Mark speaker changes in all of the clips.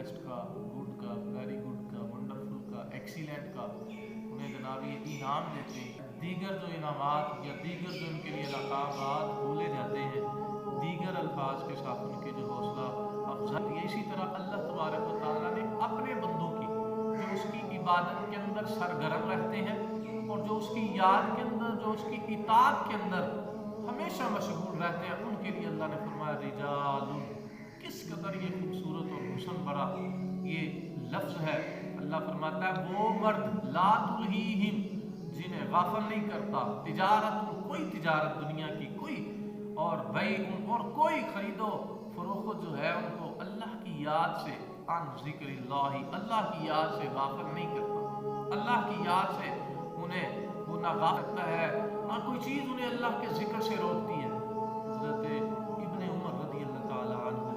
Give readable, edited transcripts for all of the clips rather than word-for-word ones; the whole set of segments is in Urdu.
Speaker 1: بیسٹ کا، گڈ کا، ویری گڈ کا، ونڈرفل کا، ایکسیلنٹ کا انہیں جناب یہ انعام دیتے ہیں۔ دیگر جو انعامات یا دیگر جو ان کے لیے لقبات بھولے جاتے ہیں دیگر الفاظ کے ساتھ ان کی جو حوصلہ افزائی ہے، اسی طرح اللہ تبارک و تعالیٰ نے اپنے بندوں کی جو اس کی عبادت کے اندر سرگرم رہتے ہیں اور جو اس کی یاد کے اندر، جو اس کی اطاعت کے اندر ہمیشہ مشغول رہتے ہیں، ان کے لیے اللہ نے فرمایا رجال، کس قدر یہ خوبصورت اور حسن بھرا یہ لفظ ہے۔ اللہ فرماتا ہے وہ مرد لا تلہیہم، جنہیں غافل نہیں کرتا تجارت، کوئی تجارت دنیا کی کوئی، اور بیع اور کوئی خرید و فروخت جو ہے ان کو اللہ کی یاد سے، عن ذکر اللہ، اللہ کی یاد سے غافل نہیں کرتا، اللہ کی یاد سے انہیں وہ نہ غافل کرتا ہے، نہ کوئی چیز انہیں اللہ کے ذکر سے روکتی ہے۔ حضرت ابن عمر رضی اللہ تعالی عنہ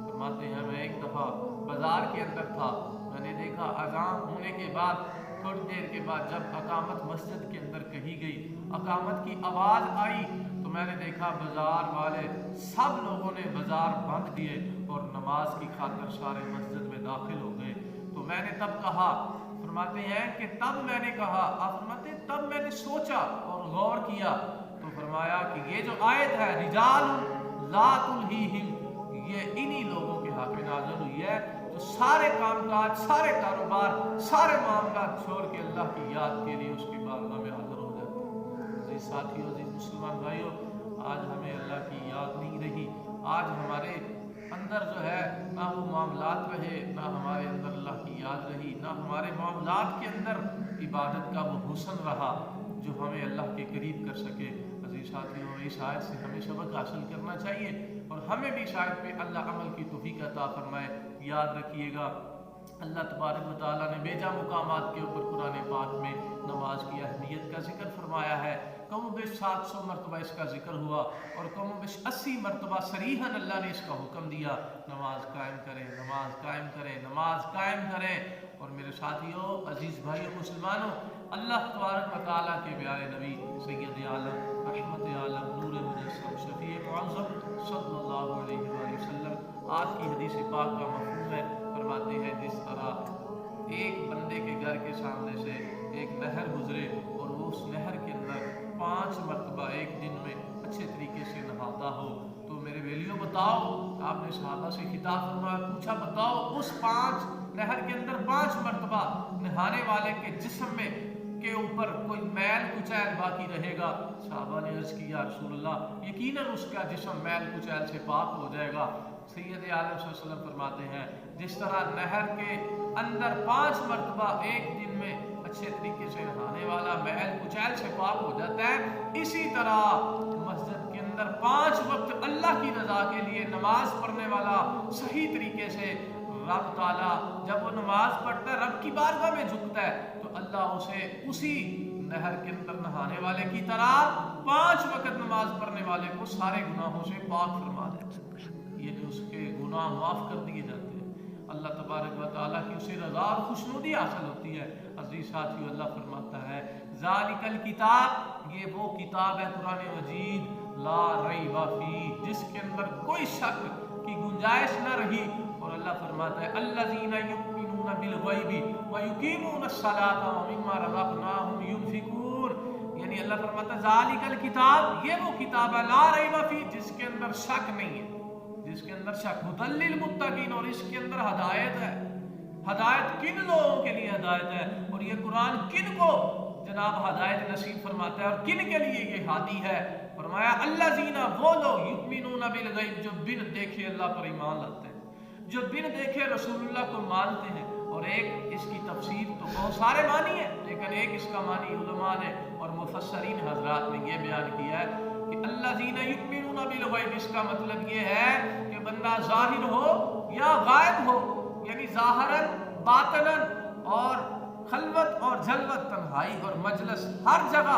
Speaker 1: فرماتے ہیں میں ایک دفعہ بازار کے اندر تھا، میں نے دیکھا اذان ہونے کے بعد تھوڑی دیر کے بعد جب اقامت مسجد کے اندر کہی گئی، اقامت کی آواز آئی تو میں نے دیکھا بازار والے سب لوگوں نے بازار بند کیے اور نماز کی خاطر سارے مسجد میں داخل ہو گئے۔ تو میں نے تب کہا، فرماتے ہیں کہ تب میں نے کہا، آپ فرماتے ہیں تب میں نے سوچا اور غور کیا تو فرمایا کہ یہ جو آیت ہے رجال لا تلہیہم، یہ انہی لوگوں کے حق میں نازل ہوئی ہے جو سارے کام کاج، سارے کاروبار، سارے معاملات چھوڑ کے اللہ کی یاد کے لیے اس کی بارگاہ میں حاضر ہو جاتے ہیں۔ عزیز ساتھیوں، عزیز مسلمان بھائیوں، آج ہمیں اللہ کی یاد نہیں رہی، آج ہمارے اندر جو ہے نہ وہ معاملات رہے، نہ ہمارے اندر اللہ کی یاد رہی، نہ ہمارے معاملات کے اندر عبادت کا وہ حسن رہا جو ہمیں اللہ کے قریب کر سکے۔ عزیز ساتھیوں، اس آیت سے ہمیں سبق حاصل کرنا چاہیے اور ہمیں بھی اس آیت پہ اللہ عمل کی توفیق عطا فرمائے۔ یاد رکھیے گا اللہ تبارک و تعالیٰ نے بیجا مقامات کے اوپر قرآن پاک میں نماز کی اہمیت کا ذکر فرمایا ہے، کم و بیش 700 مرتبہ اس کا ذکر ہوا اور کم و بیش 80 مرتبہ صریحاً اللہ نے اس کا حکم دیا نماز قائم کریں، نماز قائم کریں، نماز قائم کریں۔ اور میرے ساتھیوں، عزیز بھائیوں، مسلمانوں، اللہ تبارک و تعالیٰ کے پیارے نبی سید عالم، رحمت عالم، نور مجسم، شفیع معظم صلی اللہ علیہ وآلہ وسلم آج کی حدیث پاک کا مفہوم ہے، فرماتے ہیں جس طرح ایک بندے کے گھر کے سامنے سے ایک نہر گزرے اور وہ اس نہر کے اندر 5 مرتبہ ایک دن میں اچھے طریقے سے نہاتا ہو، تو میرے ویلیو بتاؤ، آپ نے صحابہ سے خطاب فرمایا، پوچھا بتاؤ اس 5 نہر کے اندر 5 مرتبہ نہانے والے کے جسم میں کے اوپر کوئی میل کچیل باقی رہے گا؟ صحابہ نے عرض کی یا رسول اللہ یقیناً اس کا جسم میل کچیل سے پاک ہو جائے گا۔ سید عالم صلی اللہ علیہ وسلم فرماتے ہیں جس طرح نہر کے اندر 5 مرتبہ ایک دن میں اچھے طریقے سے نہانے والا میل کچیل سے پاک ہو جاتا ہے، اسی طرح مسجد کے اندر 5 وقت اللہ کی رضا کے لیے نماز پڑھنے والا صحیح طریقے سے رب تعالیٰ جب وہ نماز پڑھتا ہے، رب کی بارگاہ میں جھکتا ہے تو اللہ اسے اسی نہر کے اندر نہانے والے کی طرح 5 وقت نماز پڑھنے والے کو سارے گناہوں سے پاک فرما دیتا ہے، یہ جو اس کے گناہ معاف کر دیے جاتے ہیں، اللہ تبارک و تعالیٰ کی اسے رضا اور خوشنودی حاصل ہوتی ہے۔ عزیز ساتھیو، اللہ فرماتا ہے ذالک الکتاب، یہ وہ کتاب ہے قرآن مجید، لا ریب فیہ، جس کے اندر کوئی شک کی گنجائش نہ رہی، اور اللہ فرماتا ہے الذین یؤمنون بالغیب ویقیمون الصلاۃ ومما رزقناہم ینفقون، یعنی اللہ فرماتا ہے ذالک الکتاب، یہ وہ کتاب ہے لا ریب فیہ، جس کے اندر شک نہیں ہے، جس کے اندر شک، ہدی للمتقین، اور اس کے اندر ہدایت ہے۔ ہدایت کن لوگوں کے لیے ہدایت ہے، اور یہ قرآن کن کو جناب ہدایت نصیب فرماتا ہے اور کن کے لیے یہ ہادی ہے؟ فرمایا الذین، وہ لوگ، یؤمنون بالغیب، جو بن دیکھے اللہ پر ایمان لاتے ہیں، جو بن دیکھے رسول اللہ کو مانتے ہیں۔ اور ایک اس کی تفسیر تو بہت سارے معنی ہیں، لیکن ایک اس کا معنی علماء نے اور مفسرین حضرات نے یہ بیان کیا ہے کہ الذین یؤمنون بالغیب، اس کا مطلب یہ ہے کہ بندہ ظاہر ہو یا غائب ہو، یعنی ظاہراً باطناً اور خلوت اور جلوت، تنہائی اور مجلس، ہر جگہ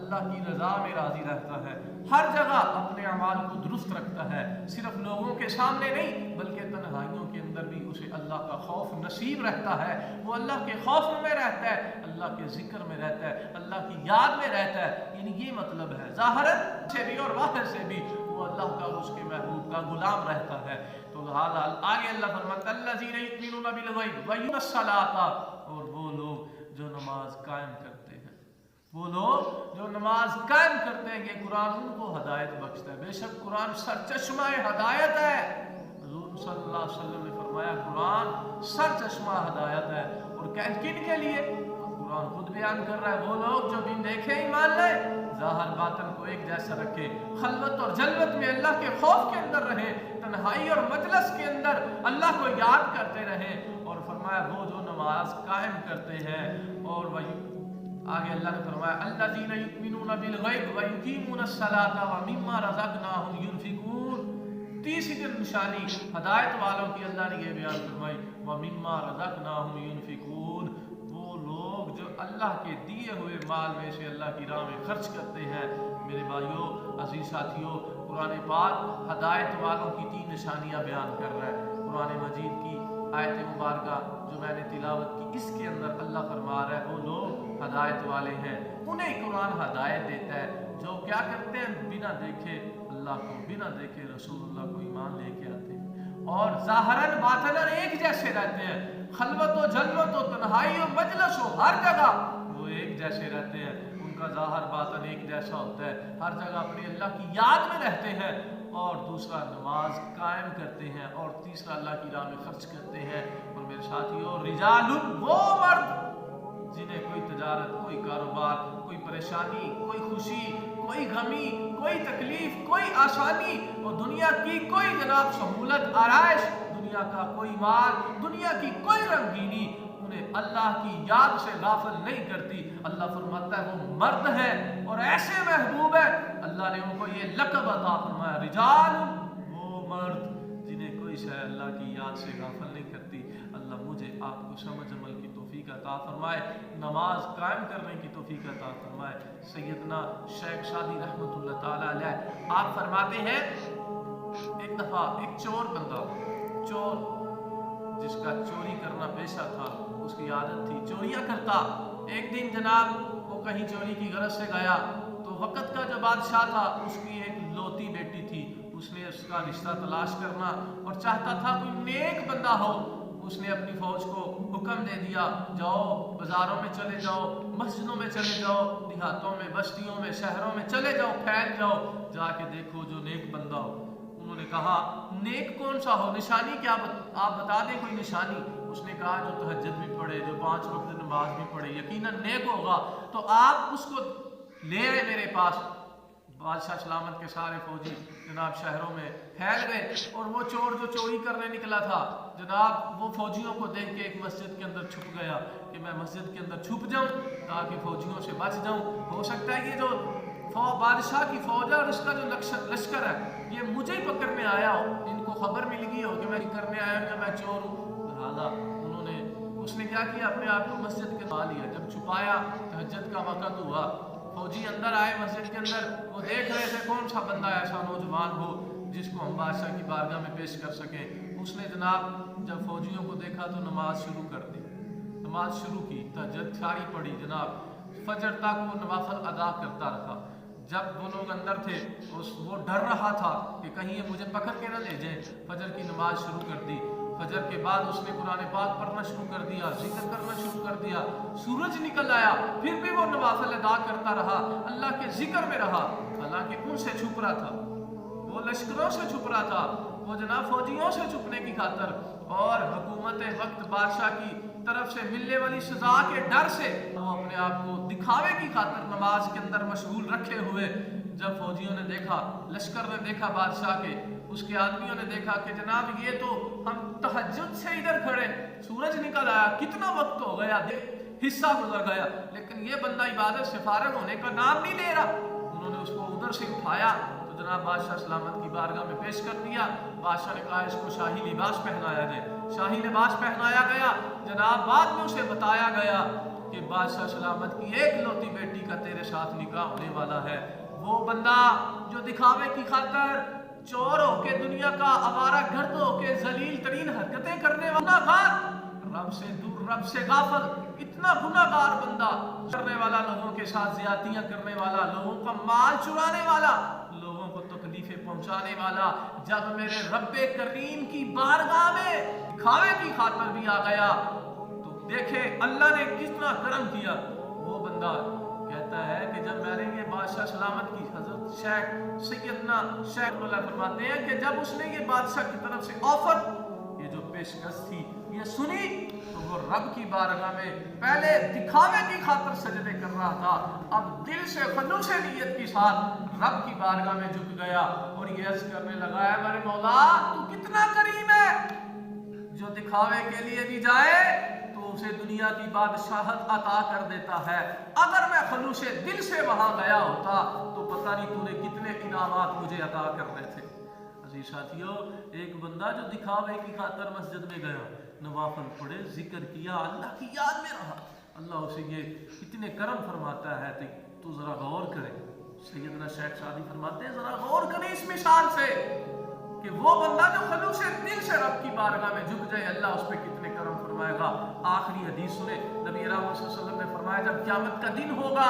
Speaker 1: اللہ کی رضا میں راضی رہتا ہے، ہر جگہ اپنے اعمال کو درست رکھتا ہے، صرف لوگوں کے سامنے نہیں بلکہ تنہائیوں کے اندر بھی اسے اللہ کا خوف نصیب رہتا ہے، وہ اللہ کے خوف میں رہتا ہے، اللہ کے ذکر میں رہتا ہے، اللہ کی یاد میں رہتا ہے۔ یعنی یہ مطلب ہے ظاہراً سے بھی اور باہر سے بھی وہ اللہ کا اور اس کے محبوب کا غلام رہتا ہے۔ تو آگے اللہ فرماتا ہے الذین یؤمنون بالغیب ویقیمون الصلاۃ، اور وہ لوگ جو نماز قائم کرتے ہیں، وہ لوگ جو نماز قائم کرتے ہیں، یہ قرآن ان کو ہدایت بخشتا ہے۔ بے شک قرآن سرچشمہ ہدایت ہے، حضور صلی اللہ علیہ وسلم نے فرمایا قرآن سرچشمہ ہدایت ہے، اور کن کے لیے؟ قرآن خود بیان کر رہا ہے، وہ لوگ جو بن دیکھے ایمان لائے، ظاہر باطن کو ایک جیسا رکھے، خلوت اور جلوت میں اللہ کے خوف کے اندر رہے، تنہائی اور مجلس کے اندر اللہ کو یاد کرتے رہے، اور فرمایا وہ جو نماز قائم کرتے ہیں، اور آگے اللہ نے فرمایا الذین یؤمنون بالغیب ویقیمون الصلاۃ ومما رزقناہم ینفقون۔ تیسری نشانی ہدایت والوں کی اللہ نے یہ بیان فرمائی ومما رزقناہم ینفقون، وہ لوگ جو اللہ کے دیے ہوئے مال میں سے اللہ کی راہ میں خرچ کرتے ہیں۔ میرے بھائیوں، عزیز ساتھیوں، قرآن پاک ہدایت والوں کی 3 نشانیاں بیان کر رہا ہے۔ قرآن مجید کی آیت مبارکہ جو میں نے تلاوت کی، اس کے اندر اللہ فرما رہا ہے وہ لوگ ہدایت والے ہیں، انہیں قرآن ہدایت دیتا ہے جو کیا کرتے ہیں؟ بنا دیکھے اللہ کو، بنا دیکھے رسول اللہ کو ایمان لے کے آتے ہیں، اور ظاہراً باطناً ایک جیسے رہتے ہیں، خلوت و جلوت و تنہائی و مجلس ہو، ہر جگہ وہ ایک جیسے رہتے ہیں، ان کا ظاہر باطن ایک جیسا ہوتا ہے، ہر جگہ اپنی اللہ کی یاد میں رہتے ہیں، اور دوسرا نماز قائم کرتے ہیں، اور تیسرا اللہ کی راہ میں خرچ کرتے ہیں۔ اور میرے ساتھیوں، رجال، وہ مرد جنہیں کوئی تجارت، کوئی کاروبار، کوئی پریشانی، کوئی خوشی، کوئی غمی، کوئی تکلیف، کوئی آسانی، اور دنیا کی کوئی جناب سہولت، آرائش، دنیا کا کوئی مال، دنیا کی کوئی رنگینی انہیں اللہ کی یاد سے غافل نہیں کرتی۔ اللہ فرماتا ہے وہ مرد ہے، اور ایسے محبوب ہے، اللہ نے ان کو یہ لقب عطا فرمایا رجال، وہ مرد جنہیں کوئی شے اللہ کی یاد سے غافل نہیں کرتی۔ اللہ مجھے آپ کو سمجھ عمل کی توفیق عطا فرمائے، نماز قائم کرنے کی توفیق عطا فرمائے۔ سیدنا شیخ شادی رحمۃ اللہ تعالی علیہ آپ فرماتے ہیں ایک دفعہ ایک چور بندہ، چور جس کا چوری کرنا پیشہ تھا، اس کی عادت تھی چوریاں کرتا، ایک دن جناب وہ کہیں چوری کی غرض سے گیا، تو وقت کا جو بادشاہ تھا اس کی ایک لوتی بیٹی تھی، اس نے اس کا رشتہ تلاش کرنا اور چاہتا تھا کوئی نیک بندہ ہو۔ اس نے اپنی فوج کو حکم دے دیا جاؤ بازاروں میں چلے جاؤ، مسجدوں میں چلے جاؤ، دیہاتوں میں، بستیوں میں، شہروں میں چلے جاؤ، پھیل جاؤ، جا کے دیکھو جو نیک بندہ ہو۔ انہوں نے کہا نیک کون سا ہو، نشانی کیا آپ بتا دیں کوئی نشانی۔ اس نے کہا جو تہجد بھی پڑھے، جو 5 وقت نماز بھی پڑھے، یقیناً نیک ہوگا، تو آپ اس کو لے آئے میرے پاس۔ بادشاہ سلامت کے سارے فوجی جناب شہروں میں پھیل گئے، اور وہ چور جو چوری کرنے نکلا تھا جناب وہ فوجیوں کو دیکھ کے ایک مسجد کے اندر چھپ گیا کہ میں مسجد کے اندر چھپ جاؤں تاکہ فوجیوں سے بچ جاؤں، ہو سکتا ہے یہ جو بادشاہ کی فوج ہے اور اس کا جو لشکر ہے یہ مجھے ہی پکڑنے آیا ہو، ان کو خبر مل گئی ہو کہ میں کرنے آیا ہوں یا میں چور ہوں۔ لہٰذا اس نے کیا کیا، اپنے آپ کو مسجد کے پا لیا، جب چھپایا تہجد کا وقت ہوا، فوجی اندر آئے مسجد کے اندر، وہ دیکھ رہے تھے کون سا بندہ ایسا نوجوان ہو جس کو ہم بادشاہ کی بارگاہ میں پیش کر سکیں۔ اس نے جناب جب فوجیوں کو دیکھا تو نماز شروع کر دی، نماز شروع کی، تہجد ساری پڑھی، جناب فجر تک وہ نوافل ادا کرتا رہا۔ جب وہ لوگ اندر تھے وہ ڈر رہا تھا کہ کہیں یہ مجھے پکڑ کے نہ لے جائیں، فجر کی نماز شروع کر دی۔ فجر کے بعد اس نے قرآن پاک پڑھنا شروع کر دیا، ذکر کرنا شروع کر دیا، سورج نکل آیا، پھر بھی وہ نوافل ادا کرتا رہا، اللہ کے ذکر میں رہا، حالانکہ ان سے چھپ رہا تھا، وہ لشکروں سے چھپ رہا تھا، وہ جناب فوجیوں سے چھپنے کی خاطر اور حکومت وقت بادشاہ کی طرف سے ملنے والی سزا کے ڈر سے وہ اپنے آپ کو دکھاوے کی خاطر نماز کے اندر مشغول رکھے ہوئے۔ جب فوجیوں نے دیکھا، لشکر نے دیکھا، بادشاہ کے اس کے آدمیوں نے دیکھا کہ جناب یہ تو ہم تہجد سے ادھر کھڑے، سورج نکل آیا، کتنا وقت ہو گیا، حصہ گزر گیا، لیکن یہ بندہ عبادت سے فارغ ہونے کا نام نہیں لے رہا۔ انہوں نے اس کو ادھر سے اٹھایا تو جناب بادشاہ سلامت کی بارگاہ میں پیش کر دیا۔ بادشاہ نے کہا اس کو شاہی لباس پہنایا جائے، شاہی لباس پہنایا گیا، جناب بعد میں اسے بتایا گیا کہ بادشاہ سلامت کی ایک لوتی بیٹی کا تیرے ساتھ نکاح ہونے والا ہے، وہ بندہ جو دکھاوے کی خاطر چور ہو کے دنیا کا آوارہ گرد ہو کے ذلیل ترین حرکتیں کرنے والا رب سے دور، رب سے غافل، اتنا گناہگار بندہ کرنے والا، لوگوں کے ساتھ زیادتیاں کرنے والا، لوگوں کا مال چرانے والا، لوگوں کو تکلیفیں پہنچانے والا، جب میرے رب کریم کی بارگاہ میں دکھاوے کی خاطر بھی آ گیا تو دیکھے اللہ نے کتنا کرم کیا۔ وہ بندہ کہتا ہے کہ جب میں نے یہ بادشاہ سلامت کی حضرت شیخ سیدنا شیخ اللہ فرماتے ہیں کہ جب اس نے یہ بادشاہ کی طرف سے آفر، یہ جو پیشکش تھی، یہ سنی تو وہ رب کی بارگاہ میں پہلے دکھاوے کی خاطر سجدے کر رہا تھا، اب دل سے خلوص نیت کے ساتھ رب کی بارگاہ میں جھک گیا اور یہ عرض کرنے لگا ہے میرے مولا تو کتنا کریم ہے، جو دکھاوے کے لیے بھی جائے تو اسے دنیا کی بادشاہت عطا کر دیتا ہے، اگر میں خلوص دل سے وہاں گیا ہوتا تو پتہ نہیں تو نے کتنے انعامات مجھے عطا کرنے تھے۔ عزیز ساتھیو، ایک بندہ جو دکھاوے کی خاطر مسجد میں گیا، نوافل پڑھے، ذکر کیا، اللہ کی یاد میں رہا، اللہ اسے یہ کتنے کرم فرماتا ہے تو ذرا غور کرے۔ سیدنا شیخ سعدی فرماتے ہیں ذرا غور کریں اس مثال سے کہ وہ بندہ جو خلوص دل سے رب کی بارگاہ میں جھک جائے، اللہ اس پہ کتنے کرم فرمائے گا۔ آخری حدیث سنے، نبی اکرم صلی اللہ علیہ وسلم نے فرمایا جب قیامت کا دن ہوگا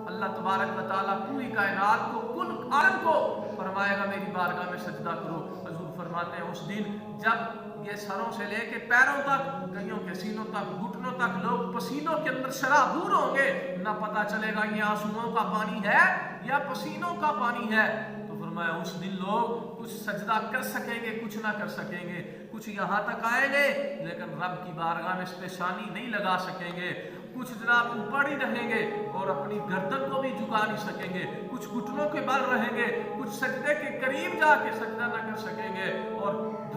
Speaker 1: اللہ تبارک و تعالیٰ پوری کائنات کو، کل عالم کو فرمائے گا میری بارگاہ میں سجدہ کرو۔ حضور فرماتے ہیں اس دن جب یہ سروں سے لے کے پیروں تک، کئیوں کے سینوں تک، گھٹنوں تک لوگ پسینوں کے اندر شرابور ہوں گے، نہ پتہ چلے گا یہ آنسوؤں کا پانی ہے یا پسینوں کا پانی ہے۔ تو فرمایا اس دن لوگ کچھ سجدہ کر سکیں گے، کچھ نہ کر سکیں گے، کچھ یہاں تک آئیں گے لیکن رب کی بارگاہ میں اس پہ شانی نہیں لگا سکیں گے، کچھ جناب اوپر ہی رہیں گے اور اپنی گردن کو بھی جھکا نہیں سکیں گے، کچھ گھٹنوں کے بل رہیں گے، کچھ سجدے کے قریب جا کے سجدہ نہ کر سکیں گے اور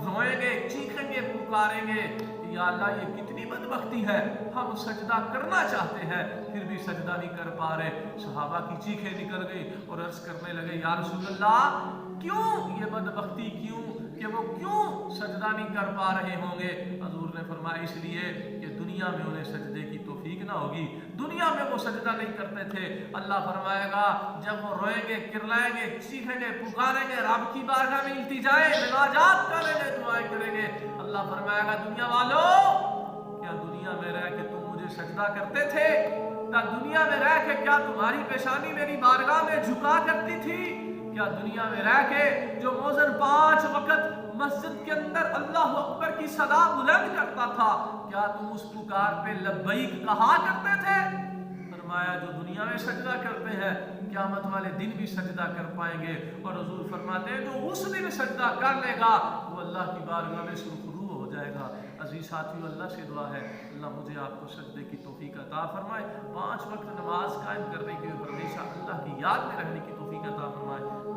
Speaker 1: روئیں گے، چیخیں گے، پکاریں گے یا اللہ یہ کتنی بدبختی ہے، ہم سجدہ کرنا چاہتے ہیں پھر بھی سجدہ نہیں کر پا رہے۔ صحابہ کی چیخیں نکل گئی اور عرض کرنے لگے یا رسول اللہ کیوں یہ بدبختی، کیوں کہ وہ کیوں سجدہ نہیں کر پا رہے ہوں گے؟ حضور نے فرمایا اس لیے کہ دنیا میں انہیں سجدے کی توفیق نہ ہوگی، دنیا میں وہ سجدہ نہیں کرتے تھے۔ اللہ فرمائے گا جب وہ روئیں گے، کرلائیں گے، چیخیں گے، پکاریں گے، رب کی بارگاہ میں التجائیں، مناجات کریں گے، دعائیں کریں گے، اللہ فرمائے گا دنیا والوں کیا دنیا میں رہ کے تم مجھے سجدہ کرتے تھے؟ کیا دنیا میں رہ کے کیا تمہاری پیشانی میری بارگاہ میں جھکا کرتی تھی؟ کیا دنیا میں رہ کے جو موذن 5 وقت مسجد کے اندر اللہ اکبر کی صدا بلند کرتا تھا، کیا تم اس پکار پہ لبیک کہا کرتے تھے؟ فرمایا جو دنیا میں سجدہ کرتے ہیں قیامت والے دن بھی سجدہ کر پائیں گے، اور حضور فرماتے ہیں جو اس دن سجدہ کر لے گا وہ اللہ کی بارگاہ میں سرخرو ہو جائے گا۔ عزیز ساتھیو، اللہ سے دعا ہے اللہ مجھے آپ کو سجدے کی توفیق عطا فرمائے، 5 وقت نماز قائم کرنے کی، ہمیشہ اللہ کی یاد میں رہنے کی توفیق عطا فرمائے۔